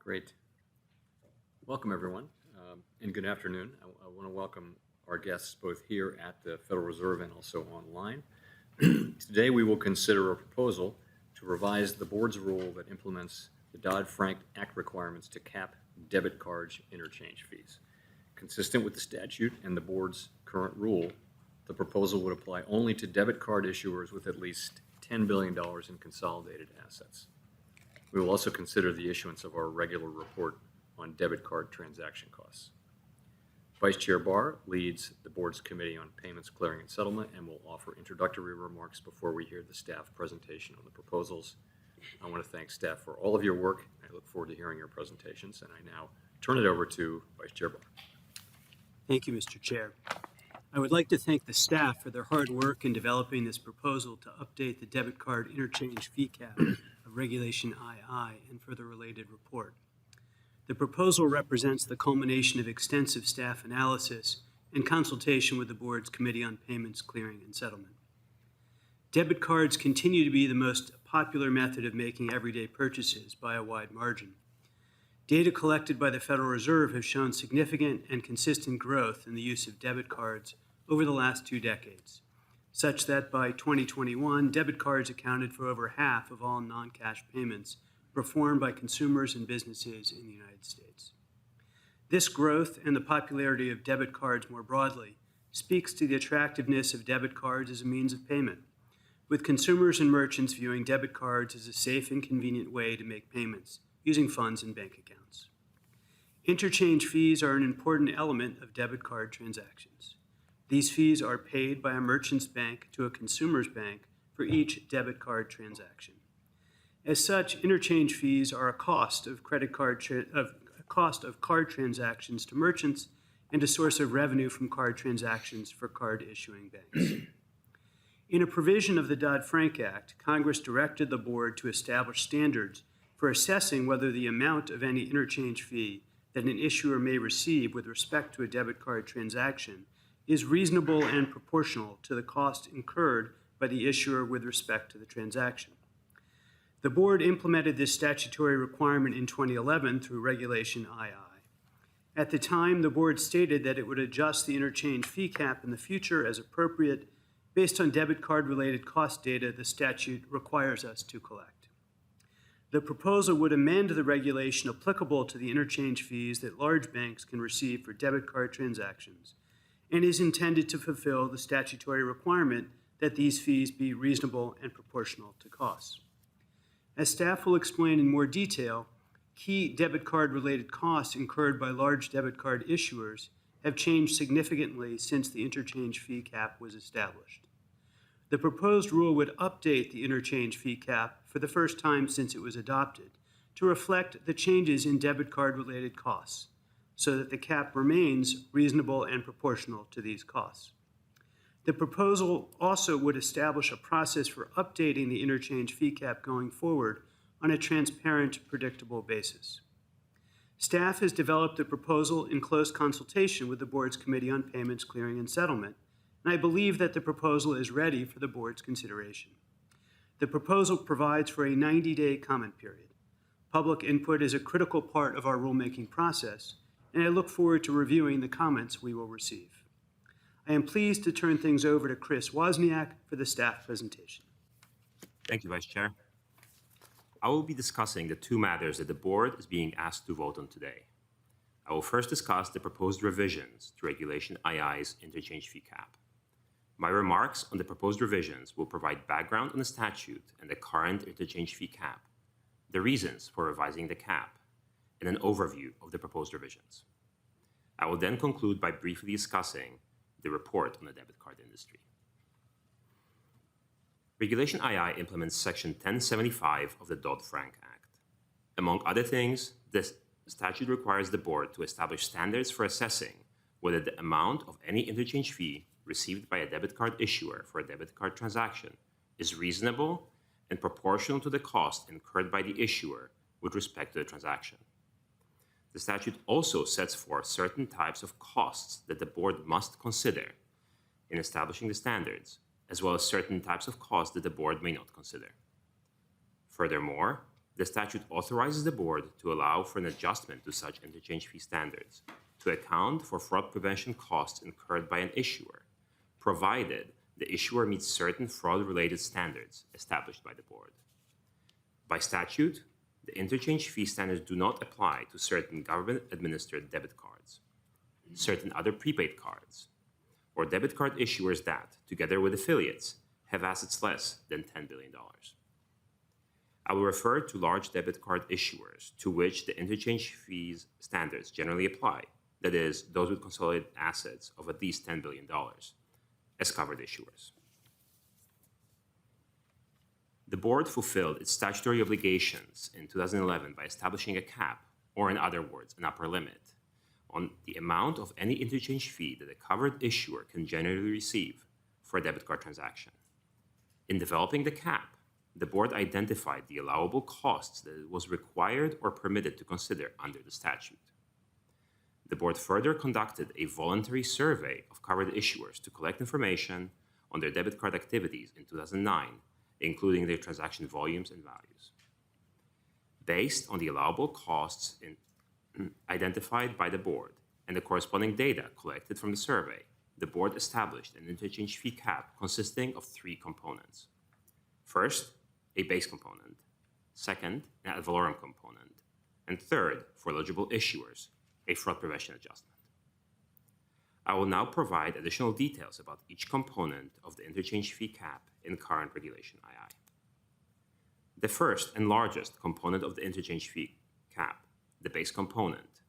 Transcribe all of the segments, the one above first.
Great. Welcome, everyone, and good afternoon. I want to welcome our guests both here at the Federal Reserve and also online. Today, we will consider a proposal to revise the board's rule that implements the Dodd-Frank Act requirements to cap debit cards interchange fees. Consistent with the statute and the board's current rule, the proposal would apply only to debit card issuers with at least $10 billion in consolidated assets. We will also consider the issuance of our regular report on debit card transaction costs. Vice Chair Barr leads the board's Committee on Payments, Clearing, and Settlement and will offer introductory remarks before we hear the staff presentation on the proposals. I want to thank staff for all of your work. I look forward to hearing your presentations, and I now turn it over to Vice Chair Barr. Thank you, Mr. Chair. I would like to thank the staff for their hard work in developing this proposal to update the debit card interchange fee cap of Regulation II and for the related report. The proposal represents the culmination of extensive staff analysis and consultation with the board's Committee on Payments, Clearing, and Settlement. Debit cards continue to be the most popular method of making everyday purchases by a wide margin. Data collected by the Federal Reserve has shown significant and consistent growth in the use of debit cards over the last 2 decades, such that by 2021, debit cards accounted for over half of all non-cash payments performed by consumers and businesses in the United States. This growth and the popularity of debit cards more broadly speaks to the attractiveness of debit cards as a means of payment, with consumers and merchants viewing debit cards as a safe and convenient way to make payments using funds in bank accounts. Interchange fees are an important element of debit card transactions. These fees are paid by a merchant's bank to a consumer's bank for each debit card transaction. As such, interchange fees are a cost of card transactions to merchants and a source of revenue from card transactions for card issuing banks. In a provision of the Dodd-Frank Act, Congress directed the board to establish standards for assessing whether the amount of any interchange fee that an issuer may receive with respect to a debit card transaction is reasonable and proportional to the cost incurred by the issuer with respect to the transaction. The board implemented this statutory requirement in 2011 through Regulation II. At the time, the board stated that it would adjust the interchange fee cap in the future as appropriate based on debit card-related cost data the statute requires us to collect. The proposal would amend the regulation applicable to the interchange fees that large banks can receive for debit card transactions and is intended to fulfill the statutory requirement that these fees be reasonable and proportional to costs. As staff will explain in more detail, key debit card-related costs incurred by large debit card issuers have changed significantly since the interchange fee cap was established. The proposed rule would update the interchange fee cap for the first time since it was adopted to reflect the changes in debit card-related costs so that the cap remains reasonable and proportional to these costs. The proposal also would establish a process for updating the interchange fee cap going forward on a transparent, predictable basis. Staff has developed the proposal in close consultation with the board's Committee on Payments, Clearing, and Settlement, and I believe that the proposal is ready for the board's consideration. The proposal provides for a 90-day comment period. Public input is a critical part of our rulemaking process, and I look forward to reviewing the comments we will receive. I am pleased to turn things over to Chris Wozniak for the staff presentation. Thank you, Vice Chair. I will be discussing the 2 matters that the board is being asked to vote on today. I will first discuss the proposed revisions to Regulation II's interchange fee cap. My remarks on the proposed revisions will provide background on the statute and the current interchange fee cap, the reasons for revising the cap, and an overview of the proposed revisions. I will then conclude by briefly discussing the report on the debit card industry. Regulation II implements Section 1075 of the Dodd-Frank Act. Among other things, this statute requires the board to establish standards for assessing whether the amount of any interchange fee received by a debit card issuer for a debit card transaction is reasonable and proportional to the cost incurred by the issuer with respect to the transaction. The statute also sets forth certain types of costs that the board must consider in establishing the standards, as well as certain types of costs that the board may not consider. Furthermore, the statute authorizes the board to allow for an adjustment to such interchange fee standards to account for fraud prevention costs incurred by an issuer, provided the issuer meets certain fraud-related standards established by the board. By statute, the interchange fee standards do not apply to certain government-administered debit cards, certain other prepaid cards, or debit card issuers that, together with affiliates, have assets less than $10 billion. I will refer to large debit card issuers to which the interchange fees standards generally apply, that is, those with consolidated assets of at least $10 billion, as covered issuers. The board fulfilled its statutory obligations in 2011 by establishing a cap, or in other words, an upper limit, on the amount of any interchange fee that a covered issuer can generally receive for a debit card transaction. In developing the cap, the board identified the allowable costs that it was required or permitted to consider under the statute. The board further conducted a voluntary survey of covered issuers to collect information on their debit card activities in 2009, including their transaction volumes and values. Based on the allowable costs identified by the board and the corresponding data collected from the survey, the board established an interchange fee cap consisting of three components. First, a base component. Second, an ad valorem component. And third, for eligible issuers, a fraud prevention adjustment. I will now provide additional details about each component of the interchange fee cap in current Regulation II. The first and largest component of the interchange fee cap, the base component,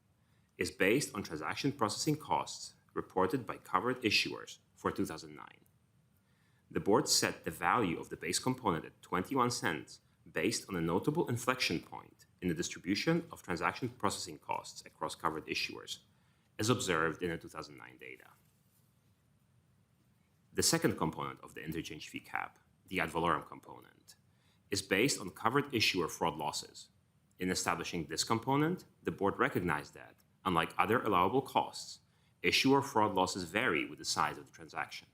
is based on transaction processing costs reported by covered issuers for 2009. The board set the value of the base component at 21 cents based on a notable inflection point in the distribution of transaction processing costs across covered issuers, as observed in the 2009 data. The second component of the interchange fee cap, the ad valorem component, is based on covered issuer fraud losses. In establishing this component, the board recognized that, unlike other allowable costs, issuer fraud losses vary with the size of the transaction.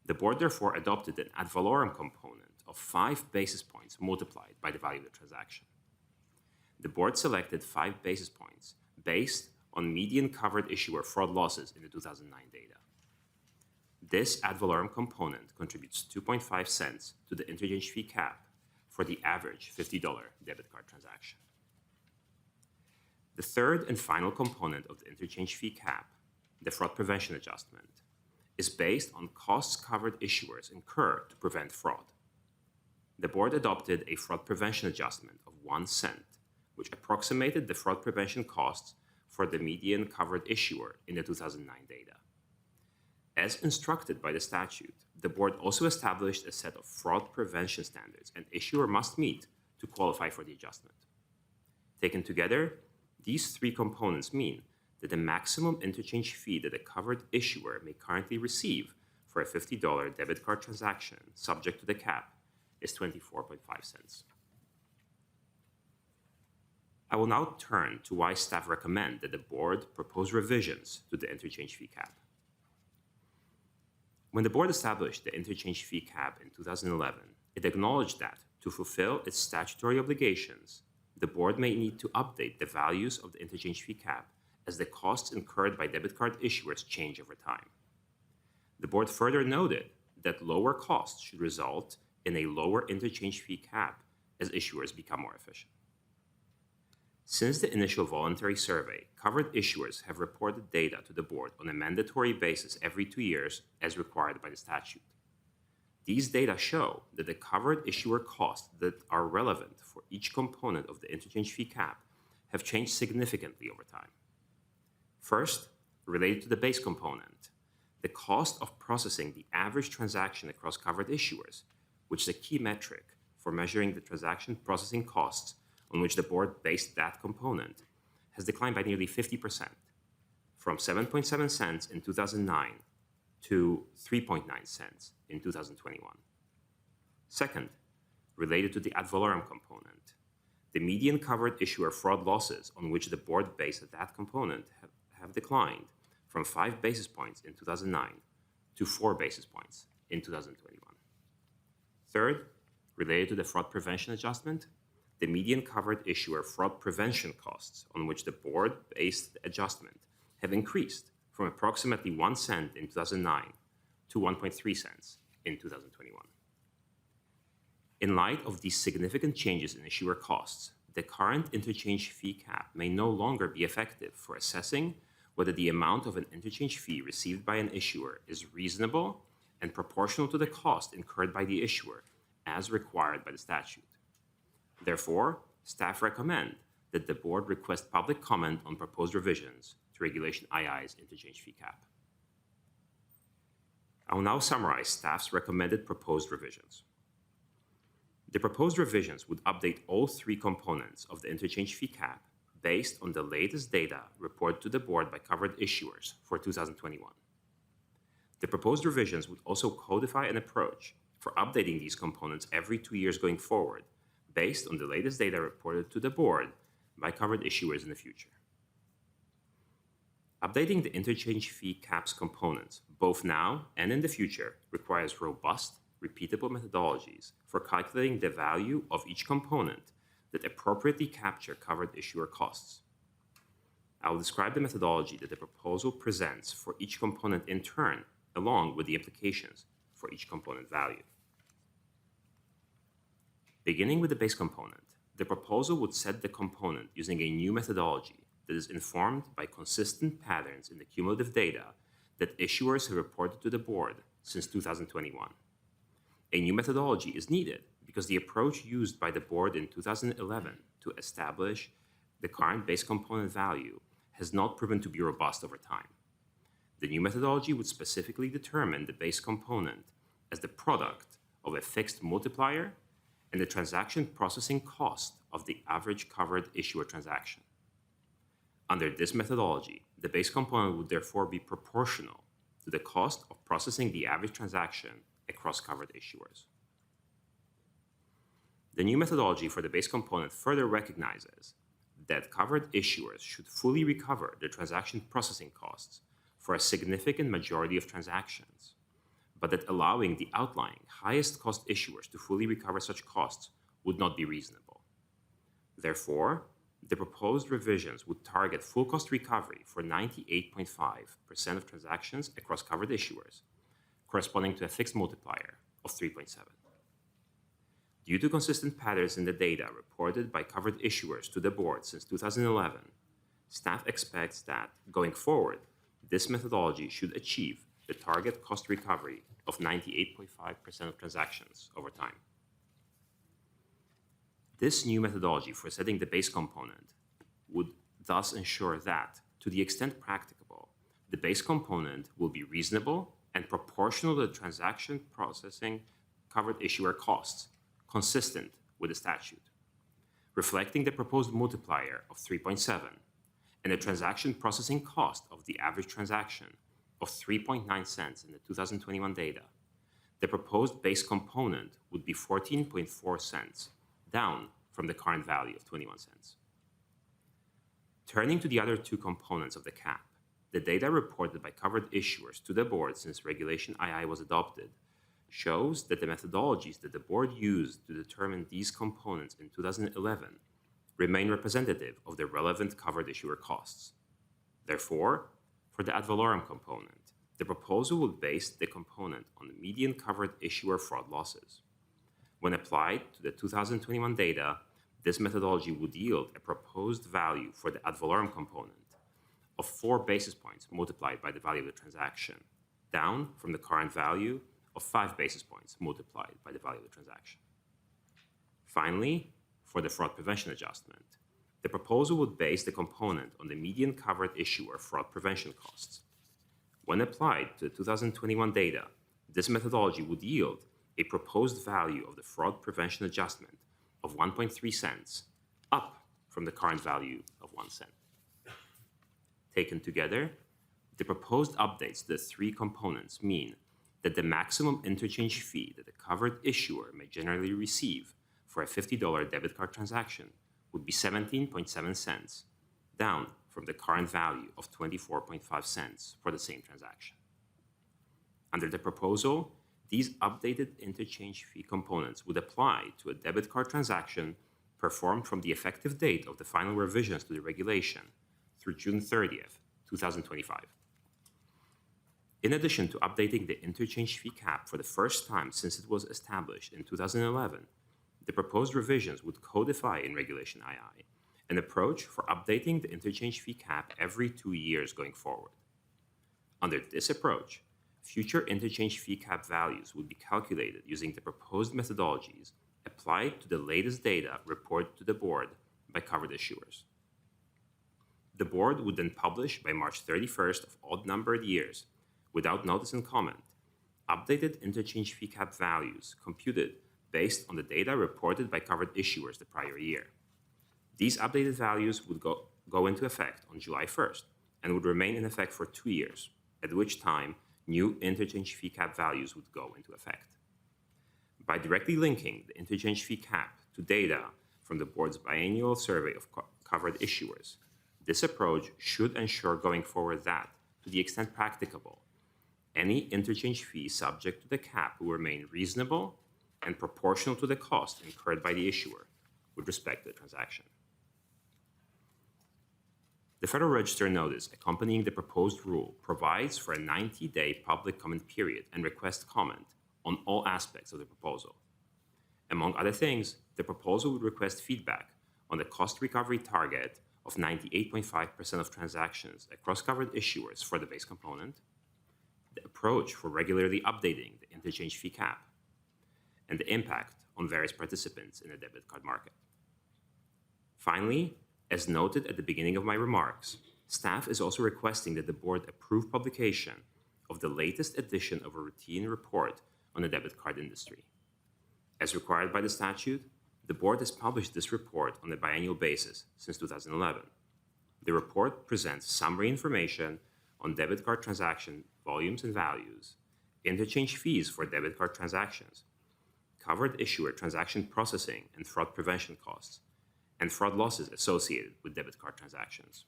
The board therefore adopted an ad valorem component of 5 basis points multiplied by the value of the transaction. The board selected 5 basis points based on median covered issuer fraud losses in the 2009 data. This ad valorem component contributes 2.5 cents to the interchange fee cap for the average $50 debit card transaction. The third and final component of the interchange fee cap, the fraud prevention adjustment, is based on costs covered issuers incur to prevent fraud. The board adopted a fraud prevention adjustment of 1 cent, which approximated the fraud prevention costs for the median covered issuer in the 2009 data. As instructed by the statute, the board also established a set of fraud prevention standards an issuer must meet to qualify for the adjustment. Taken together, these three components mean that the maximum interchange fee that a covered issuer may currently receive for a $50 debit card transaction subject to the cap is 24.5 cents. I will now turn to why staff recommend that the board propose revisions to the interchange fee cap. When the board established the interchange fee cap in 2011, it acknowledged that to fulfill its statutory obligations, the board may need to update the values of the interchange fee cap as the costs incurred by debit card issuers change over time. The board further noted that lower costs should result in a lower interchange fee cap as issuers become more efficient. Since the initial voluntary survey, covered issuers have reported data to the board on a mandatory basis every 2 years as required by the statute. These data show that the covered issuer costs that are relevant for each component of the interchange fee cap have changed significantly over time. First, related to the base component, the cost of processing the average transaction across covered issuers, which is a key metric for measuring the transaction processing costs on which the board based that component, has declined by nearly 50%, from 7.7 cents in 2009 to 3.9 cents in 2021. Second, related to the ad valorem component, the median covered issuer fraud losses on which the board based that component have declined from 5 basis points in 2009 to 4 basis points in 2021. Third, related to the fraud prevention adjustment, the median covered issuer fraud prevention costs on which the board based the adjustment have increased from approximately 1 cent in 2009 to 1.3 cents in 2021. In light of these significant changes in issuer costs, the current interchange fee cap may no longer be effective for assessing whether the amount of an interchange fee received by an issuer is reasonable and proportional to the cost incurred by the issuer as required by the statute. Therefore, staff recommend that the board request public comment on proposed revisions to Regulation II's interchange fee cap. I will now summarize staff's recommended proposed revisions. The proposed revisions would update all 3 components of the interchange fee cap based on the latest data reported to the board by covered issuers for 2021. The proposed revisions would also codify an approach for updating these components every 2 years going forward based on the latest data reported to the board by covered issuers in the future. Updating the interchange fee cap's components, both now and in the future, requires robust, repeatable methodologies for calculating the value of each component that appropriately capture covered issuer costs. I will describe the methodology that the proposal presents for each component in turn, along with the implications for each component value. Beginning with the base component, the proposal would set the component using a new methodology that is informed by consistent patterns in the cumulative data that issuers have reported to the board since 2021. A new methodology is needed because the approach used by the board in 2011 to establish the current base component value has not proven to be robust over time. The new methodology would specifically determine the base component as the product of a fixed multiplier and the transaction processing cost of the average covered issuer transaction. Under this methodology, the base component would therefore be proportional to the cost of processing the average transaction across covered issuers. The new methodology for the base component further recognizes that covered issuers should fully recover their transaction processing costs for a significant majority of transactions, but that allowing the outlying highest cost issuers to fully recover such costs would not be reasonable. Therefore, the proposed revisions would target full cost recovery for 98.5% of transactions across covered issuers, corresponding to a fixed multiplier of 3.7. Due to consistent patterns in the data reported by covered issuers to the board since 2011, staff expects that, going forward, this methodology should achieve the target cost recovery of 98.5% of transactions over time. This new methodology for setting the base component would thus ensure that, to the extent practicable, the base component will be reasonable and proportional to the transaction processing covered issuer costs, consistent with the statute, reflecting the proposed multiplier of 3.7 and the transaction processing cost of the average transaction of 3.9 cents in the 2021 data. The proposed base component would be 14.4 cents, down from the current value of 21 cents. Turning to the other 2 components of the cap, the data reported by covered issuers to the board since Regulation II was adopted shows that the methodologies that the board used to determine these components in 2011 remain representative of the relevant covered issuer costs. Therefore, for the ad valorem component, the proposal would base the component on the median covered issuer fraud losses. When applied to the 2021 data, this methodology would yield a proposed value for the ad valorem component of 4 basis points multiplied by the value of the transaction, down from the current value of 5 basis points multiplied by the value of the transaction. Finally, for the fraud prevention adjustment, the proposal would base the component on the median covered issuer fraud prevention costs. When applied to the 2021 data, this methodology would yield a proposed value of the fraud prevention adjustment of 1.3 cents, up from the current value of 1 cent. Taken together, the proposed updates to the 3 components mean that the maximum interchange fee that the covered issuer may generally receive for a $50 debit card transaction would be 17.7 cents, down from the current value of 24.5 cents for the same transaction. Under the proposal, these updated interchange fee components would apply to a debit card transaction performed from the effective date of the final revisions to the regulation through June 30th, 2025. In addition to updating the interchange fee cap for the first time since it was established in 2011, the proposed revisions would codify in Regulation II an approach for updating the interchange fee cap every 2 years going forward. Under this approach, future interchange fee cap values would be calculated using the proposed methodologies applied to the latest data reported to the board by covered issuers. The board would then publish by March 31st of odd-numbered years, without notice and comment, updated interchange fee cap values computed based on the data reported by covered issuers the prior year. These updated values would go into effect on July 1st and would remain in effect for 2 years, at which time new interchange fee cap values would go into effect. By directly linking the interchange fee cap to data from the board's biannual survey of covered issuers, this approach should ensure going forward that, to the extent practicable, any interchange fee subject to the cap will remain reasonable and proportional to the cost incurred by the issuer with respect to the transaction. The Federal Register notice accompanying the proposed rule provides for a 90-day public comment period and request comment on all aspects of the proposal. Among other things, the proposal would request feedback on the cost recovery target of 98.5% of transactions across covered issuers for the base component, the approach for regularly updating the interchange fee cap, and the impact on various participants in the debit card market. Finally, as noted at the beginning of my remarks, staff is also requesting that the board approve publication of the latest edition of a routine report on the debit card industry. As required by the statute, the board has published this report on a biannual basis since 2011. The report presents summary information on debit card transaction volumes and values, interchange fees for debit card transactions, covered issuer transaction processing and fraud prevention costs, and fraud losses associated with debit card transactions.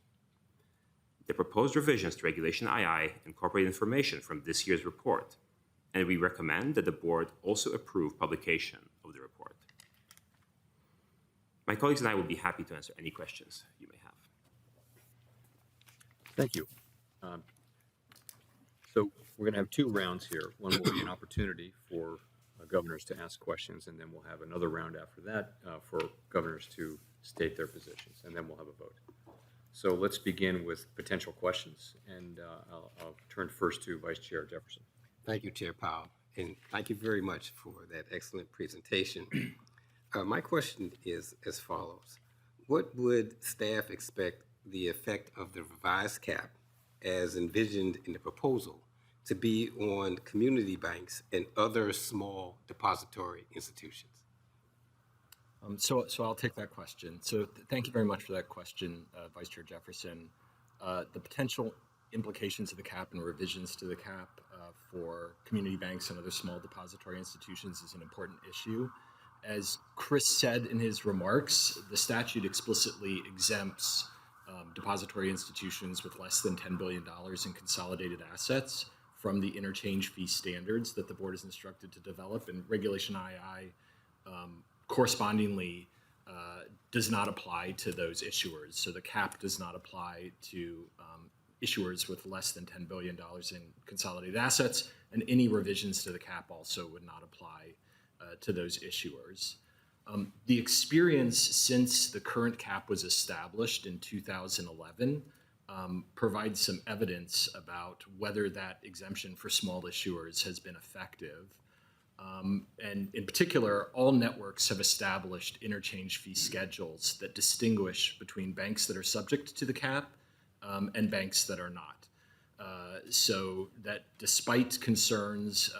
The proposed revisions to Regulation II incorporate information from this year's report, and we recommend that the board also approve publication of the report. My colleagues and I would be happy to answer any questions you may have. Thank you. So we're going to have 2 rounds here. One will be an opportunity for governors to ask questions, and then we'll have another round after that for governors to state their positions, and then we'll have a vote. So let's begin with potential questions, and I'll turn first to Vice Chair Jefferson. Thank you, Chair Powell, and thank you very much for that excellent presentation. My question is as follows. What would staff expect the effect of the revised cap as envisioned in the proposal to be on community banks and other small depository institutions? So I'll take that question. So thank you very much for that question, Vice Chair Jefferson. The potential implications of the cap and revisions to the cap for community banks and other small depository institutions is an important issue. As Chris said in his remarks, the statute explicitly exempts depository institutions with less than $10 billion in consolidated assets from the interchange fee standards that the board is instructed to develop, and Regulation II correspondingly does not apply to those issuers. So the cap does not apply to issuers with less than $10 billion in consolidated assets, and any revisions to the cap also would not apply to those issuers. The experience since the current cap was established in 2011 provides some evidence about whether that exemption for small issuers has been effective. And in particular, all networks have established interchange fee schedules that distinguish between banks that are subject to the cap and banks that are not. So that despite concerns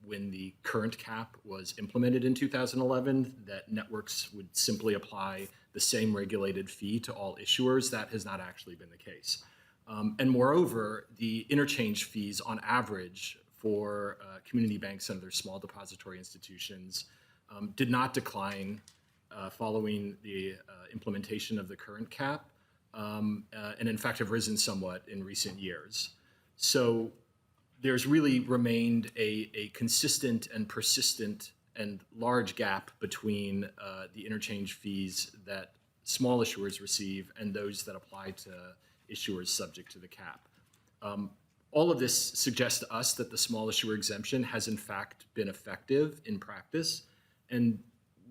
when the current cap was implemented in 2011, that networks would simply apply the same regulated fee to all issuers, that has not actually been the case. And moreover, the interchange fees on average for community banks and other small depository institutions did not decline following the implementation of the current cap, and in fact have risen somewhat in recent years. So there's really remained a consistent and persistent and large gap between the interchange fees that small issuers receive and those that apply to issuers subject to the cap. All of this suggests to us that the small issuer exemption has in fact been effective in practice, and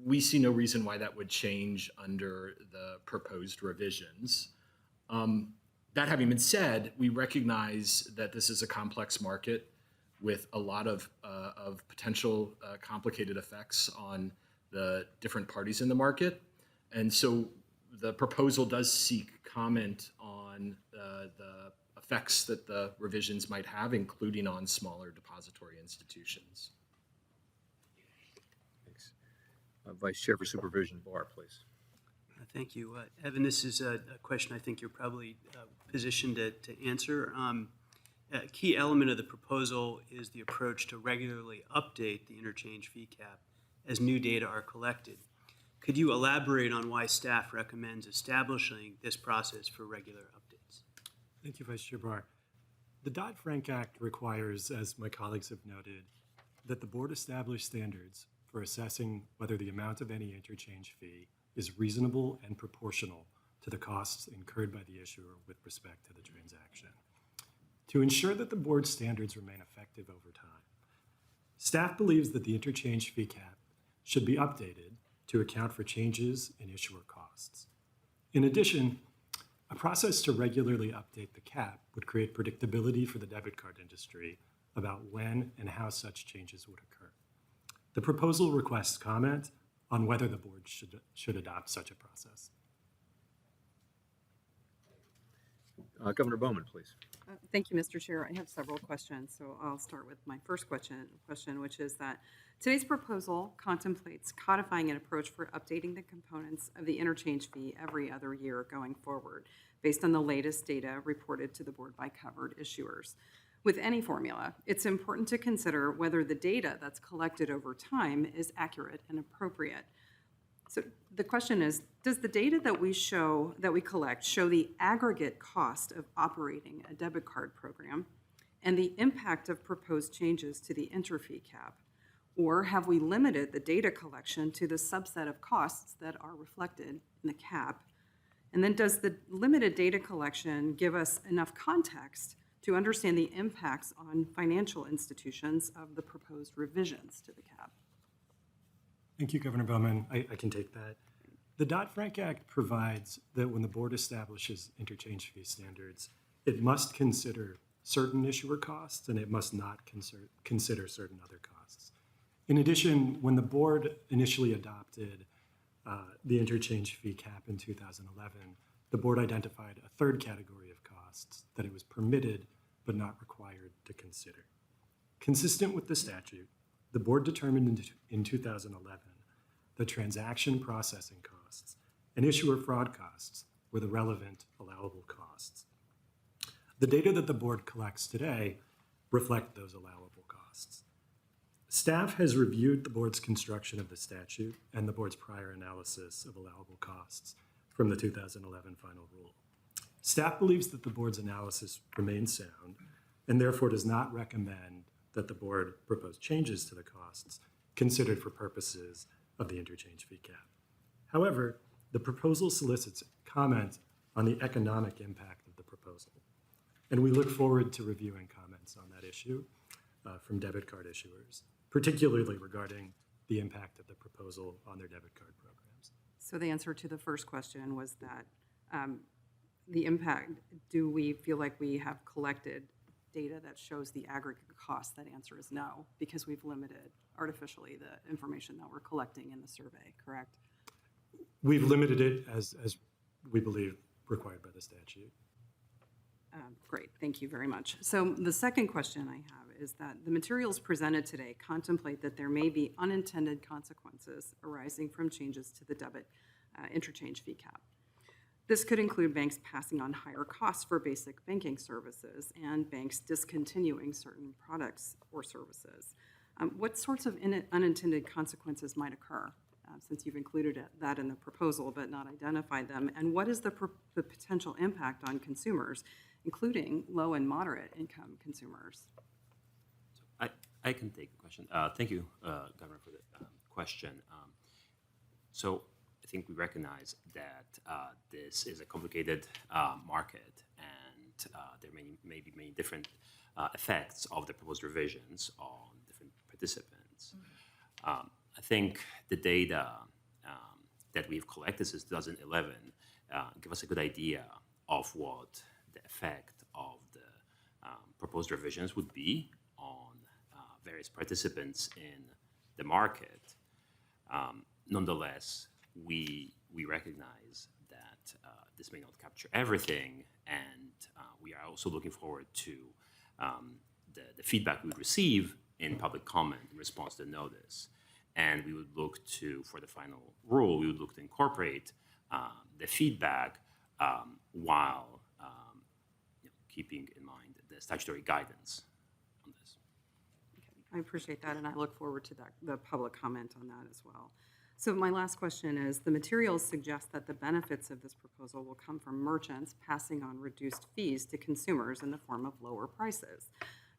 we see no reason why that would change under the proposed revisions. That having been said, we recognize that this is a complex market with a lot of potential complicated effects on the different parties in the market. And so the proposal does seek comment on the effects that the revisions might have, including on smaller depository institutions. Thanks. Vice Chair for Supervision, Barr, please. Thank you. Evan, this is a question I think you're probably positioned to answer. A key element of the proposal is the approach to regularly update the interchange fee cap as new data are collected. Could you elaborate on why staff recommends establishing this process for regular updates? Thank you, Vice Chair Barr. The Dodd-Frank Act requires, as my colleagues have noted, that the board establish standards for assessing whether the amount of any interchange fee is reasonable and proportional to the costs incurred by the issuer with respect to the transaction. To ensure that the board's standards remain effective over time, staff believes that the interchange fee cap should be updated to account for changes in issuer costs. In addition, a process to regularly update the cap would create predictability for the debit card industry about when and how such changes would occur. The proposal requests comment on whether the board should adopt such a process. Governor Bowman, please. Thank you, Mr. Chair. I have several questions, so I'll start with my first question, which is that today's proposal contemplates codifying an approach for updating the components of the interchange fee every other year going forward, based on the latest data reported to the board by covered issuers. With any formula, it's important to consider whether the data that's collected over time is accurate and appropriate. So the question is, does the data that we collect show the aggregate cost of operating a debit card program and the impact of proposed changes to the interfee cap? Or have we limited the data collection to the subset of costs that are reflected in the cap? And then does the limited data collection give us enough context to understand the impacts on financial institutions of the proposed revisions to the cap? Thank you, Governor Bowman. I can take that. The Dodd-Frank Act provides that when the board establishes interchange fee standards, it must consider certain issuer costs and it must not consider certain other costs. In addition, when the board initially adopted the interchange fee cap in 2011, the board identified a third category of costs that it was permitted but not required to consider. Consistent with the statute, the board determined in 2011 that transaction processing costs and issuer fraud costs were the relevant allowable costs. The data that the board collects today reflect those allowable costs. Staff has reviewed the board's construction of the statute and the board's prior analysis of allowable costs from the 2011 final rule. Staff believes that the board's analysis remains sound and therefore does not recommend that the board propose changes to the costs considered for purposes of the interchange fee cap. However, the proposal solicits comment on the economic impact of the proposal, and we look forward to reviewing comments on that issue from debit card issuers, particularly regarding the impact of the proposal on their debit card programs. So the answer to the first question was that the impact, do we feel like we have collected data that shows the aggregate cost? That answer is no, because we've limited artificially the information that we're collecting in the survey, correct? We've limited it as we believe required by the statute. Great, thank you very much. So the second question I have is that the materials presented today contemplate that there may be unintended consequences arising from changes to the debit interchange fee cap. This could include banks passing on higher costs for basic banking services and banks discontinuing certain products or services. What sorts of unintended consequences might occur, since you've included that in the proposal but not identified them? And what is the potential impact on consumers, including low and moderate income consumers? I can take the question. Thank you, Governor, for the question. So I think we recognize that this is a complicated market, and there may be many different effects of the proposed revisions on different participants. I think the data that we've collected since 2011 give us a good idea of what the effect of the proposed revisions would be on various participants in the market. Nonetheless, we recognize that this may not capture everything, and we are also looking forward to the feedback we would receive in public comment in response to the notice. And we would look to, for the final rule, we would look to incorporate the feedback while keeping in mind the statutory guidance on this. I appreciate that, and I look forward to the public comment on that as well. So my last question is, the materials suggest that the benefits of this proposal will come from merchants passing on reduced fees to consumers in the form of lower prices,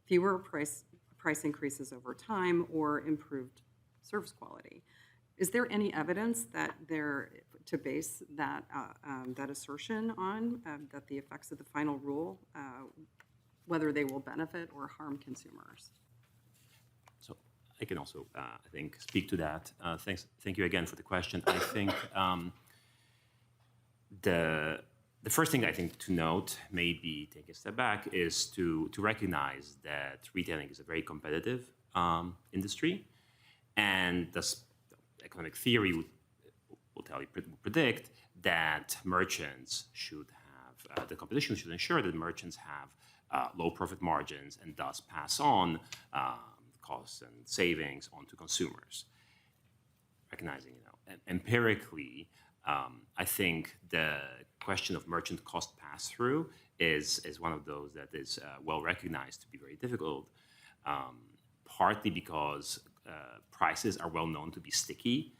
fewer price increases over time, or improved service quality. Is there any evidence that to base that assertion on, that the effects of the final rule, whether they will benefit or harm consumers? So I can also, I think, speak to that. Thank you again for the question. I think the first thing I think to note, maybe take a step back, is to recognize that retailing is a very competitive industry, and the economic theory will predict that merchants should have, the competition should ensure that merchants have low profit margins and thus pass on costs and savings onto consumers. Recognizing, empirically, I think the question of merchant cost pass-through is one of those that is well recognized to be very difficult, partly because prices are well known to be sticky,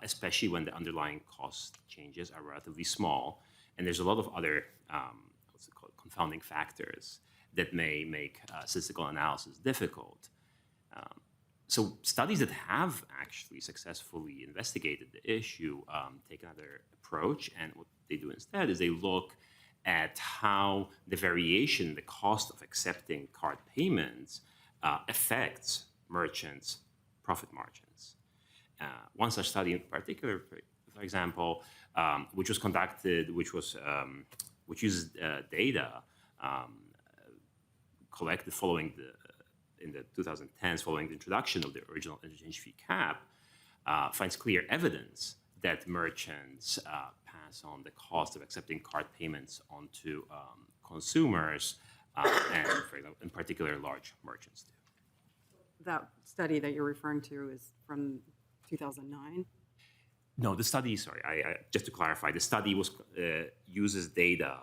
especially when the underlying cost changes are relatively small. And there's a lot of other confounding factors that may make statistical analysis difficult. So studies that have actually successfully investigated the issue take another approach, and what they do instead is they look at how the variation, the cost of accepting card payments affects merchants' profit margins. One such study in particular, for example, which was conducted, which uses data collected in the 2010s, following the introduction of the original interchange fee cap, finds clear evidence that merchants pass on the cost of accepting card payments onto consumers, and for example, in particular, large merchants do. That study that you're referring to is from 2009? No, the study, sorry, just to clarify, the study uses data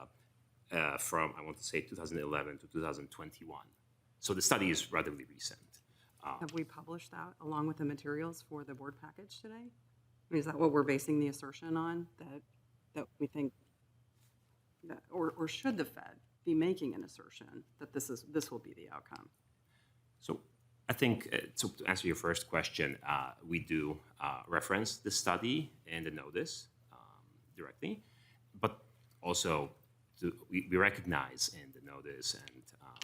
from, I want to say, 2011 to 2021. So the study is relatively recent. Have we published that along with the materials for the board package today? I mean, is that what we're basing the assertion on, that we think that, or should the Fed be making an assertion that this will be the outcome? So I think, so to answer your first question, we do reference the study in the notice directly, but also we recognize in the notice and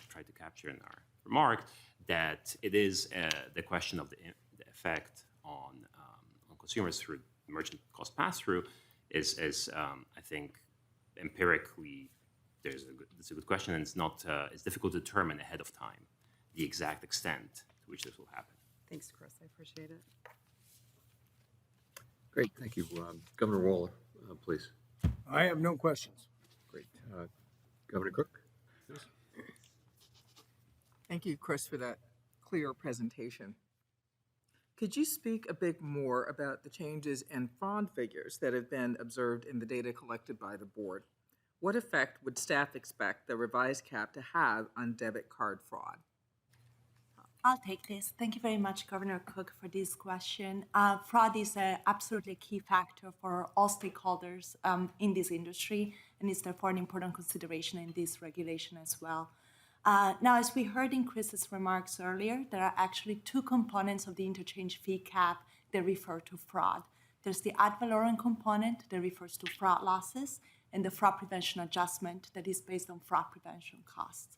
try to capture in our remark that it is the question of the effect on consumers through merchant cost pass-through is I think empirically it's a good question, and it's difficult to determine ahead of time the exact extent to which this will happen. Thanks, Chris. I appreciate it. Great, thank you. Governor Waller, please. I have no questions. Great. Governor Cook? Thank you, Chris, for that clear presentation. Could you speak a bit more about the changes in fraud figures that have been observed in the data collected by the board? What effect would staff expect the revised cap to have on debit card fraud? I'll take this. Thank you very much, Governor Cook, for this question. Fraud is an absolutely key factor for all stakeholders in this industry, and is therefore an important consideration in this regulation as well. Now, as we heard in Chris's remarks earlier, there are actually two components of the interchange fee cap that refer to fraud. There's the ad valorem component that refers to fraud losses, and the fraud prevention adjustment that is based on fraud prevention costs.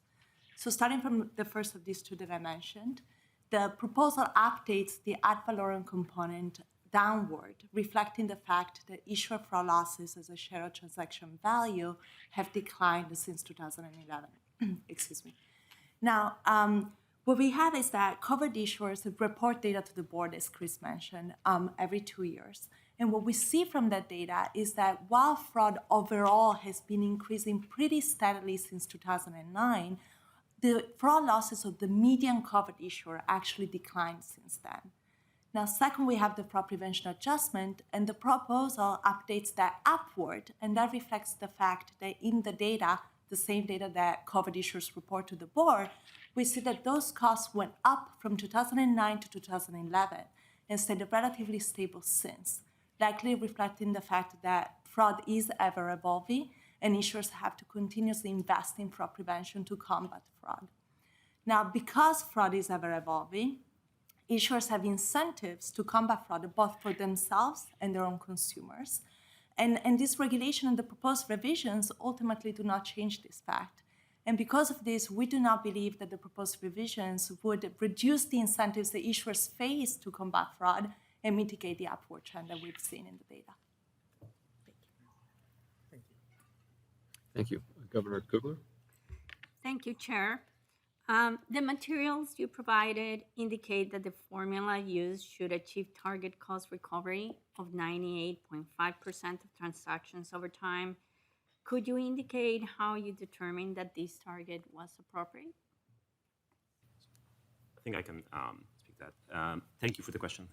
So starting from the first of these two that I mentioned, the proposal updates the ad valorem component downward, reflecting the fact that issuer fraud losses as a share of transaction value have declined since 2011. Excuse me. Now, what we have is that covered issuers report data to the board, as Chris mentioned, every 2 years. And what we see from that data is that while fraud overall has been increasing pretty steadily since 2009, the fraud losses of the median covered issuer actually declined since then. Now, second, we have the fraud prevention adjustment, and the proposal updates that upward, and that reflects the fact that in the data, the same data that covered issuers report to the board, we see that those costs went up from 2009 to 2011 and stayed relatively stable since, likely reflecting the fact that fraud is ever evolving and issuers have to continuously invest in fraud prevention to combat fraud. Now, because fraud is ever evolving, issuers have incentives to combat fraud both for themselves and their own consumers. And this regulation and the proposed revisions ultimately do not change this fact. And because of this, we do not believe that the proposed revisions would reduce the incentives that issuers face to combat fraud and mitigate the upward trend that we've seen in the data. Thank you. Governor Kugler? Thank you, Chair. The materials you provided indicate that the formula used should achieve target cost recovery of 98.5% of transactions over time. Could you indicate how you determined that this target was appropriate? I think I can speak that. Thank you for the question,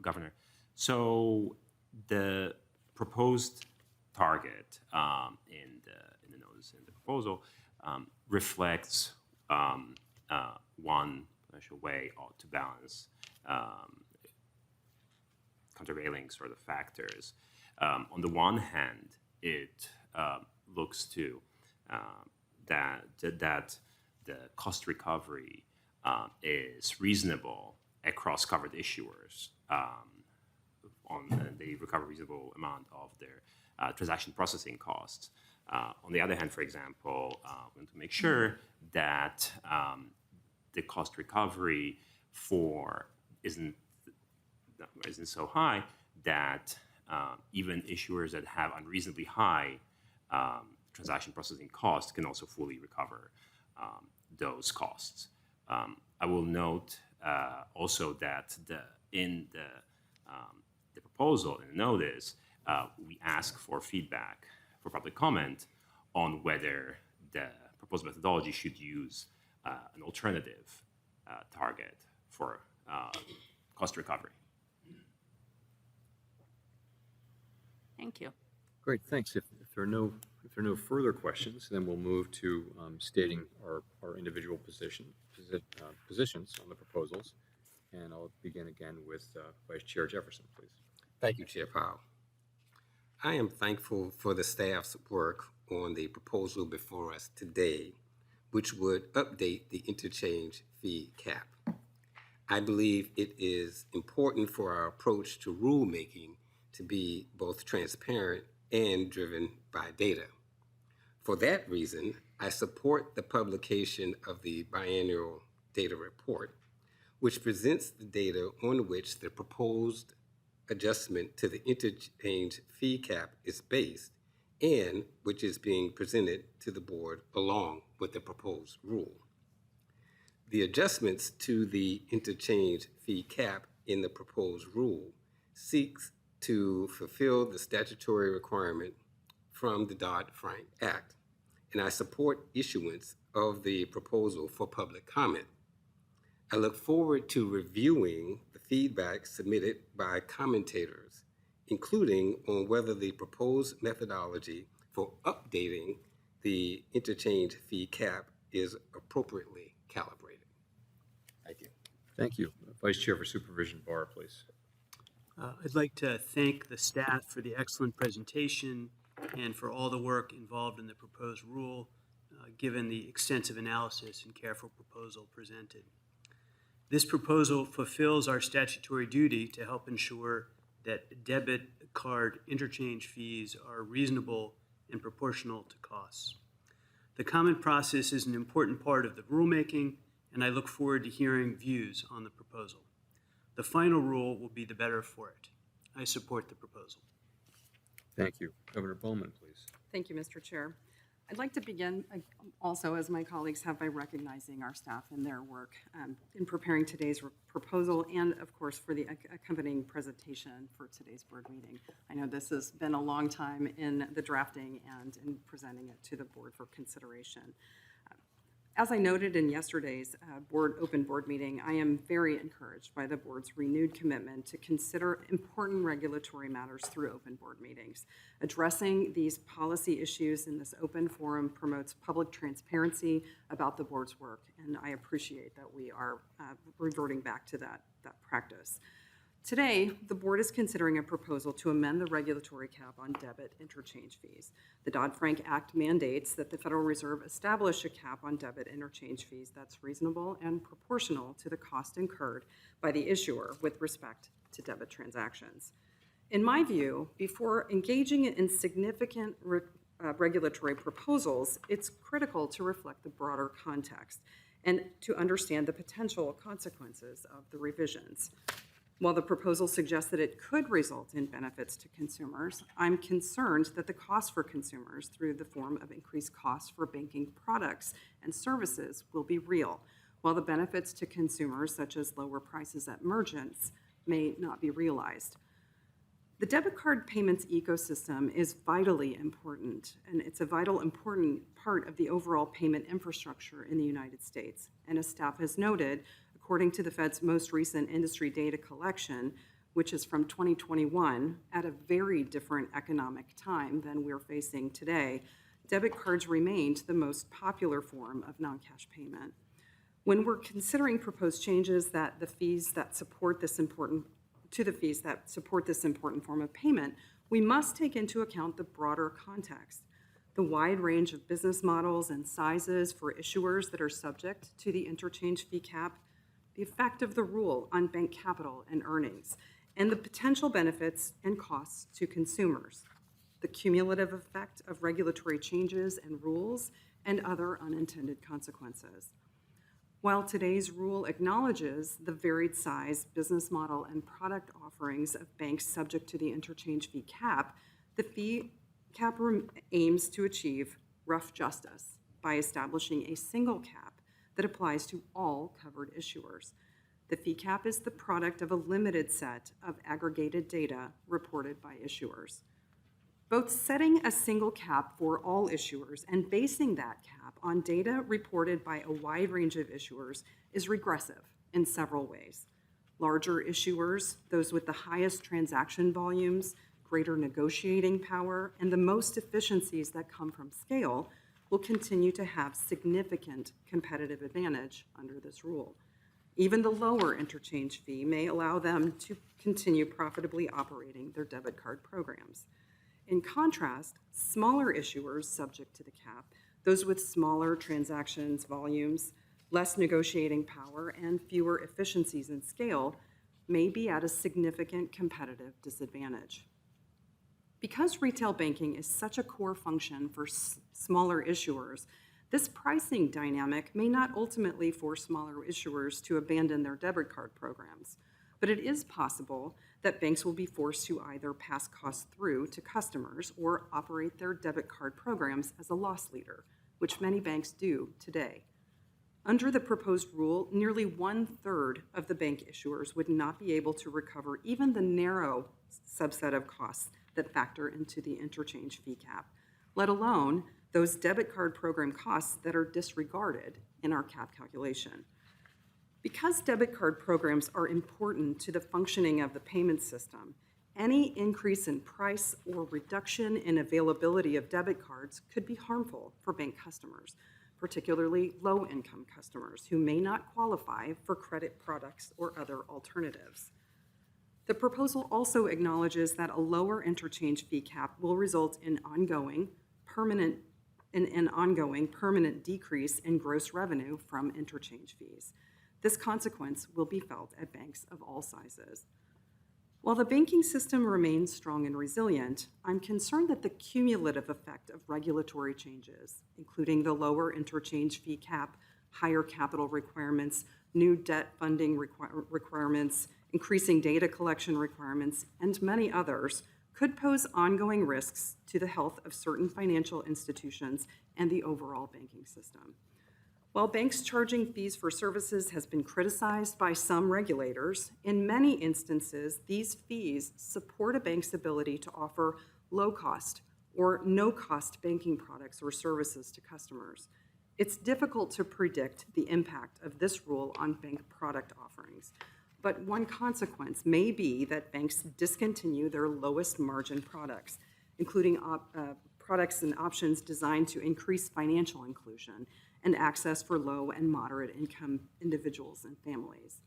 Governor. So the proposed target in the notice, in the proposal, reflects one potential way to balance countervailing sort of factors. On the one hand, it looks to that the cost recovery is reasonable across covered issuers. They recover a reasonable amount of their transaction processing costs. On the other hand, for example, we want to make sure that the cost recovery isn't so high that even issuers that have unreasonably high transaction processing costs can also fully recover those costs. I will note also that in the proposal, in the notice, we ask for feedback, for public comment on whether the proposed methodology should use an alternative target for cost recovery. Thank you. Great, thanks. If there are no further questions, then we'll move to stating our individual positions on the proposals. And I'll begin again with Vice Chair Jefferson, please. Thank you, Chair Powell. I am thankful for the staff's work on the proposal before us today, which would update the interchange fee cap. I believe it is important for our approach to rulemaking to be both transparent and driven by data. For that reason, I support the publication of the biannual data report, which presents the data on which the proposed adjustment to the interchange fee cap is based and which is being presented to the board along with the proposed rule. The adjustments to the interchange fee cap in the proposed rule seeks to fulfill the statutory requirement from the Dodd-Frank Act, and I support issuance of the proposal for public comment. I look forward to reviewing the feedback submitted by commentators, including on whether the proposed methodology for updating the interchange fee cap is appropriately calibrated. Thank you. Thank you. Vice Chair for Supervision Barr, please. I'd like to thank the staff for the excellent presentation and for all the work involved in the proposed rule. given the extensive analysis and careful proposal presented. This proposal fulfills our statutory duty to help ensure that debit card interchange fees are reasonable and proportional to costs. The comment process is an important part of the rulemaking, and I look forward to hearing views on the proposal. The final rule will be the better for it. I support the proposal. Thank you. Governor Bowman, please. Thank you, Mr. Chair. I'd like to begin also, as my colleagues have, by recognizing our staff and their work in preparing today's proposal and, of course, for the accompanying presentation for today's board meeting. I know this has been a long time in the drafting and in presenting it to the board for consideration. As I noted in yesterday's open board meeting, I am very encouraged by the board's renewed commitment to consider important regulatory matters through open board meetings. Addressing these policy issues in this open forum promotes public transparency about the board's work, and I appreciate that we are reverting back to that practice. Today, the board is considering a proposal to amend the regulatory cap on debit interchange fees. The Dodd-Frank Act mandates that the Federal Reserve establish a cap on debit interchange fees that's reasonable and proportional to the cost incurred by the issuer with respect to debit transactions. In my view, before engaging in significant regulatory proposals, it's critical to reflect the broader context and to understand the potential consequences of the revisions. While the proposal suggests that it could result in benefits to consumers, I'm concerned that the cost for consumers through the form of increased costs for banking products and services will be real, while the benefits to consumers, such as lower prices at merchants, may not be realized. The debit card payments ecosystem is vitally important, and it's a vital important part of the overall payment infrastructure in the United States. And as staff has noted, according to the Fed's most recent industry data collection, which is from 2021, at a very different economic time than we're facing today, debit cards remained the most popular form of non-cash payment. When we're considering proposed changes that the fees that support this important form of payment, we must take into account the broader context, the wide range of business models and sizes for issuers that are subject to the interchange fee cap, the effect of the rule on bank capital and earnings, and the potential benefits and costs to consumers, the cumulative effect of regulatory changes and rules, and other unintended consequences. While today's rule acknowledges the varied size, business model, and product offerings of banks subject to the interchange fee cap, the fee cap aims to achieve rough justice by establishing a single cap that applies to all covered issuers. The fee cap is the product of a limited set of aggregated data reported by issuers. Both setting a single cap for all issuers and basing that cap on data reported by a wide range of issuers is regressive in several ways. Larger issuers, those with the highest transaction volumes, greater negotiating power, and the most efficiencies that come from scale, will continue to have significant competitive advantage under this rule. Even the lower interchange fee may allow them to continue profitably operating their debit card programs. In contrast, smaller issuers subject to the cap, those with smaller transactions volumes, less negotiating power, and fewer efficiencies in scale, may be at a significant competitive disadvantage. Because retail banking is such a core function for smaller issuers, this pricing dynamic may not ultimately force smaller issuers to abandon their debit card programs, but it is possible that banks will be forced to either pass costs through to customers or operate their debit card programs as a loss leader, which many banks do today. Under the proposed rule, nearly 1/3 of the bank issuers would not be able to recover even the narrow subset of costs that factor into the interchange fee cap, let alone those debit card program costs that are disregarded in our cap calculation. Because debit card programs are important to the functioning of the payment system, any increase in price or reduction in availability of debit cards could be harmful for bank customers, particularly low-income customers who may not qualify for credit products or other alternatives. The proposal also acknowledges that a lower interchange fee cap will result in ongoing, permanent an ongoing permanent decrease in gross revenue from interchange fees. This consequence will be felt at banks of all sizes. While the banking system remains strong and resilient, I'm concerned that the cumulative effect of regulatory changes, including the lower interchange fee cap, higher capital requirements, new debt funding requirements, increasing data collection requirements, and many others, could pose ongoing risks to the health of certain financial institutions and the overall banking system. While banks charging fees for services has been criticized by some regulators, in many instances, these fees support a bank's ability to offer low-cost or no-cost banking products or services to customers. It's difficult to predict the impact of this rule on bank product offerings, but one consequence may be that banks discontinue their lowest margin products, including products and options designed to increase financial inclusion and access for low and moderate income individuals and families.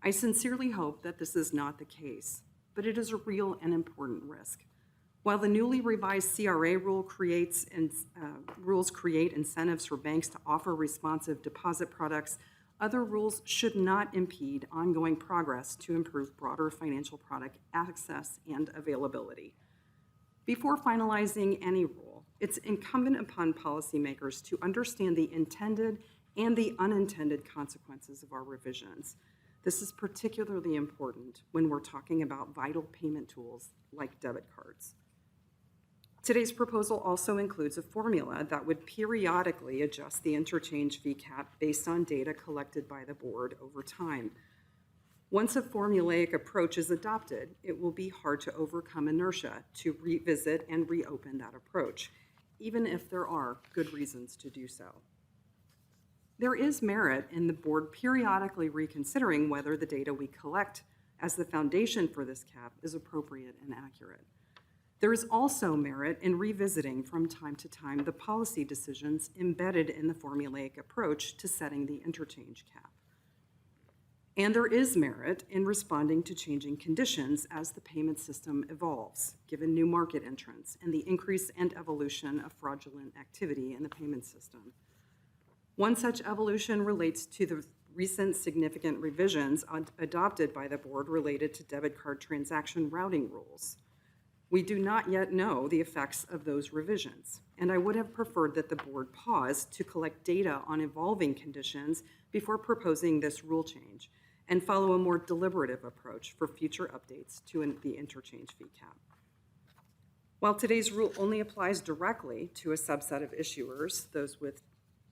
I sincerely hope that this is not the case, but it is a real and important risk. While the newly revised CRA rules create incentives for banks to offer responsive deposit products, other rules should not impede ongoing progress to improve broader financial product access and availability. Before finalizing any rule, it's incumbent upon policymakers to understand the intended and the unintended consequences of our revisions. This is particularly important when we're talking about vital payment tools like debit cards. Today's proposal also includes a formula that would periodically adjust the interchange fee cap based on data collected by the board over time. Once a formulaic approach is adopted, it will be hard to overcome inertia to revisit and reopen that approach, even if there are good reasons to do so. There is merit in the board periodically reconsidering whether the data we collect as the foundation for this cap is appropriate and accurate. There is also merit in revisiting from time to time the policy decisions embedded in the formulaic approach to setting the interchange cap. And there is merit in responding to changing conditions as the payment system evolves, given new market entrants and the increase and evolution of fraudulent activity in the payment system. One such evolution relates to the recent significant revisions adopted by the board related to debit card transaction routing rules. We do not yet know the effects of those revisions, and I would have preferred that the board pause to collect data on evolving conditions before proposing this rule change and follow a more deliberative approach for future updates to the interchange fee cap. While today's rule only applies directly to a subset of issuers, those with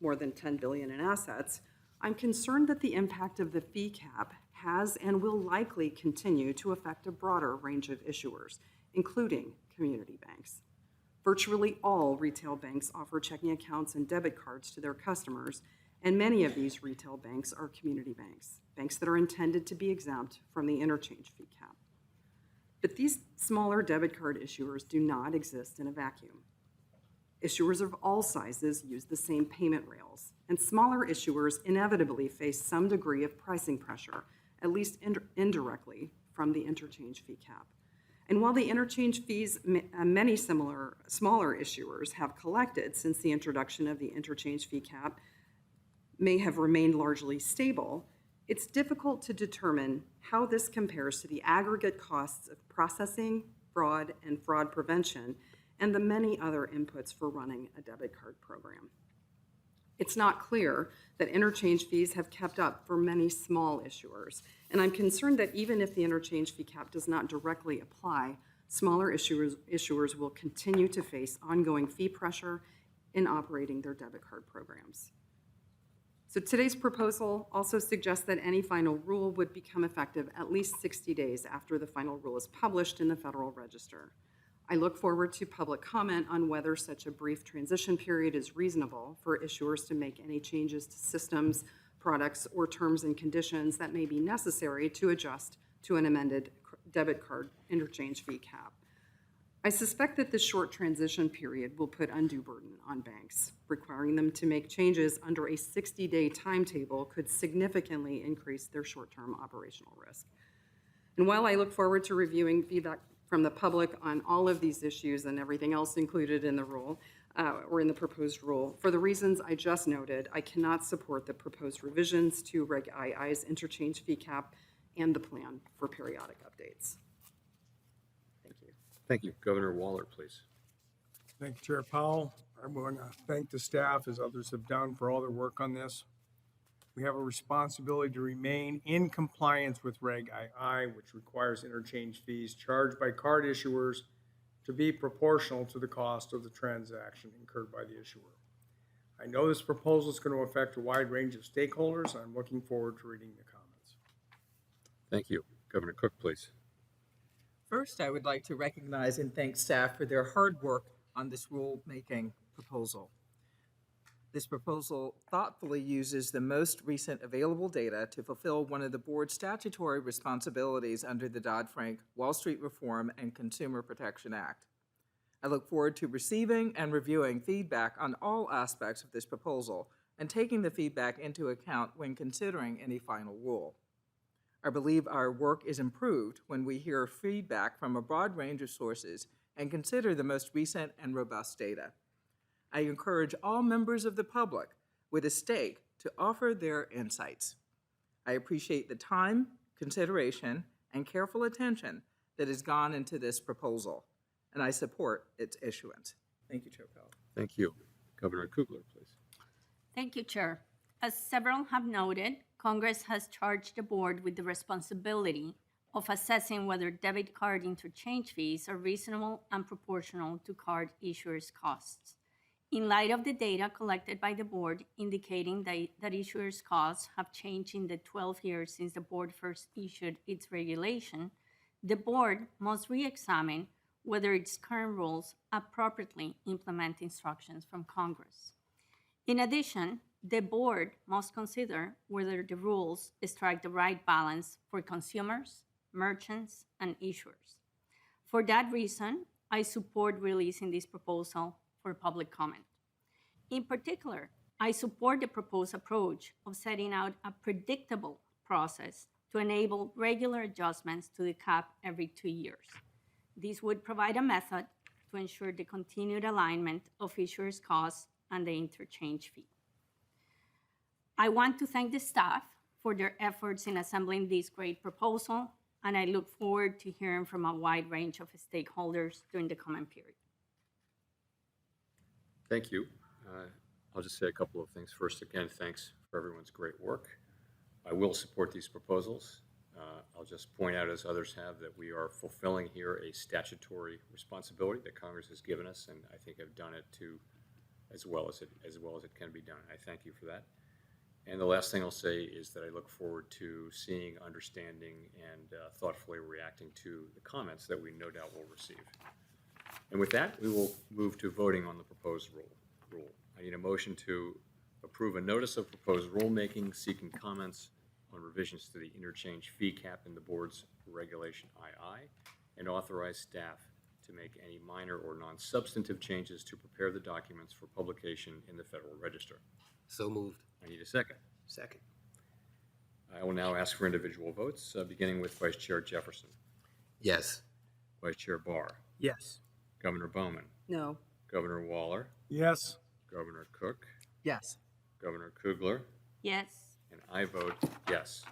more than $10 billion in assets, I'm concerned that the impact of the fee cap has and will likely continue to affect a broader range of issuers, including community banks. Virtually all retail banks offer checking accounts and debit cards to their customers, and many of these retail banks are community banks, banks that are intended to be exempt from the interchange fee cap. But these smaller debit card issuers do not exist in a vacuum. Issuers of all sizes use the same payment rails, and smaller issuers inevitably face some degree of pricing pressure, at least indirectly, from the interchange fee cap. And while the interchange fees many smaller issuers have collected since the introduction of the interchange fee cap may have remained largely stable, it's difficult to determine how this compares to the aggregate costs of processing, fraud, and fraud prevention, and the many other inputs for running a debit card program. It's not clear that interchange fees have kept up for many small issuers, and I'm concerned that even if the interchange fee cap does not directly apply, smaller issuers will continue to face ongoing fee pressure in operating their debit card programs. So today's proposal also suggests that any final rule would become effective at least 60 days after the final rule is published in the Federal Register. I look forward to public comment on whether such a brief transition period is reasonable for issuers to make any changes to systems, products, or terms and conditions that may be necessary to adjust to an amended debit card interchange fee cap. I suspect that this short transition period will put undue burden on banks. Requiring them to make changes under a 60-day timetable could significantly increase their short-term operational risk. And while I look forward to reviewing feedback from the public on all of these issues and everything else included in the rule, or in the proposed rule. For the reasons I just noted, I cannot support the proposed revisions to Reg II's interchange fee cap and the plan for periodic updates. Thank you. Thank you. Governor Waller, please. Thank you, Chair Powell. I want to thank the staff, as others have done, for all their work on this. We have a responsibility to remain in compliance with Reg II, which requires interchange fees charged by card issuers to be proportional to the cost of the transaction incurred by the issuer. I know this proposal is going to affect a wide range of stakeholders. I'm looking forward to reading the comments. Thank you. Governor Cook, please. First, I would like to recognize and thank staff for their hard work on this rulemaking proposal. This proposal thoughtfully uses the most recent available data to fulfill one of the board's statutory responsibilities under the Dodd-Frank Wall Street Reform and Consumer Protection Act. I look forward to receiving and reviewing feedback on all aspects of this proposal and taking the feedback into account when considering any final rule. I believe our work is improved when we hear feedback from a broad range of sources and consider the most recent and robust data. I encourage all members of the public with a stake to offer their insights. I appreciate the time, consideration, and careful attention that has gone into this proposal, and I support its issuance. Thank you, Chair Powell. Thank you. Governor Kugler, please. Thank you, Chair. As several have noted, Congress has charged the board with the responsibility of assessing whether debit card interchange fees are reasonable and proportional to card issuers' costs. In light of the data collected by the board indicating that issuers' costs have changed in the 12 years since the board first issued its regulation, the board must re-examine whether its current rules appropriately implement instructions from Congress. In addition, the board must consider whether the rules strike the right balance for consumers, merchants, and issuers. For that reason, I support releasing this proposal for public comment. In particular, I support the proposed approach of setting out a predictable process to enable regular adjustments to the cap every 2 years. This would provide a method to ensure the continued alignment of issuers' costs and the interchange fee. I want to thank the staff for their efforts in assembling this great proposal, and I look forward to hearing from a wide range of stakeholders during the comment period. Thank you. I'll just say a couple of things. First, again, thanks for everyone's great work. I will support these proposals. I'll just point out, as others have, that we are fulfilling here a statutory responsibility that Congress has given us, and I think have done it as well as it can be done. I thank you for that. And the last thing I'll say is that I look forward to seeing, understanding, and thoughtfully reacting to the comments that we no doubt will receive. And with that, we will move to voting on the proposed rule. I need a motion to approve a notice of proposed rulemaking seeking comments on revisions to the interchange fee cap in the board's regulation II, and authorize staff to make any minor or non-substantive changes to prepare the documents for publication in the Federal Register. So moved. I need a second. Second. I will now ask for individual votes, beginning with Vice Chair Jefferson, Yes. Vice Chair Barr, Yes. Governor Bowman, No. Governor Waller, Yes. Governor Cook, Yes. Governor Kugler, Yes. and I vote yes.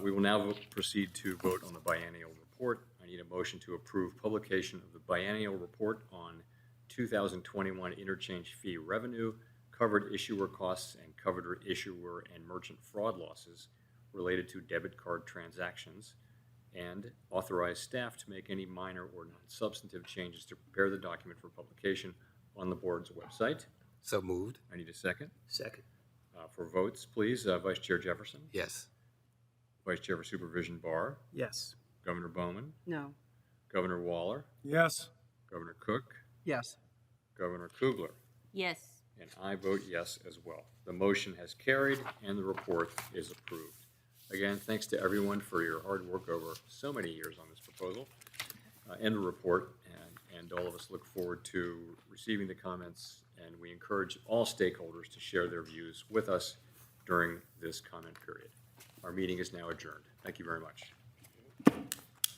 We will now proceed to vote on the biennial report. I need a motion to approve publication of the biennial report on 2021 interchange fee revenue, covered issuer costs, and covered issuer and merchant fraud losses related to debit card transactions, and authorize staff to make any minor or non-substantive changes to prepare the document for publication on the board's website. So moved. I need a second. Second. For votes, please, Vice Chair Jefferson, Yes. Vice Chair for Supervision Barr, Yes. Governor Bowman, No. Governor Waller, Yes. Governor Cook, Yes. Governor Kugler, Yes. and I vote yes as well. The motion has carried and the report is approved. Again, thanks to everyone for your hard work over so many years on this proposal and the report, and all of us look forward to receiving the comments, and we encourage all stakeholders to share their views with us during this comment period. Our meeting is now adjourned. Thank you very much.